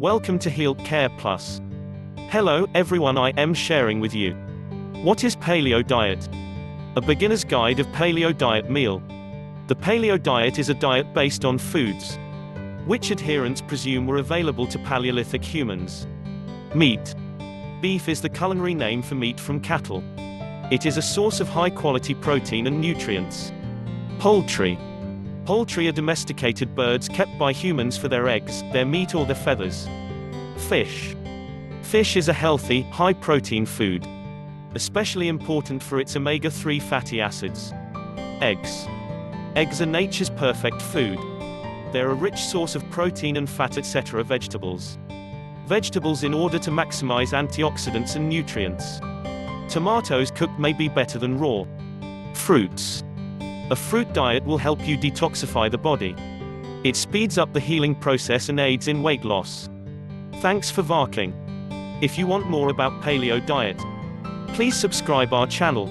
Welcome to Health Care Plus. Hello, everyone, I am sharing with you. What is Paleo diet? A beginner's guide of Paleo diet meal. The Paleo diet is a diet based on foods which adherents presume were available to Paleolithic humans. Meat. Beef is the culinary name for meat from cattle. It is a source of high-quality protein and nutrients. Poultry. Poultry are domesticated birds kept by humans for their eggs, their meat or their feathers. Fish. Fish is a healthy, high-protein food, especially important for its omega-3 fatty acids. Eggs. Eggs are nature's perfect food. They're a rich source of protein and fat, etc. Vegetables. Vegetables in order to maximize antioxidants and nutrients. Tomatoes cooked may be better than raw. Fruits. A fruit diet will help you detoxify the body. It speeds up the healing process and aids in weight loss. Thanks for watching. If you want more about Paleo diet, please subscribe our channel.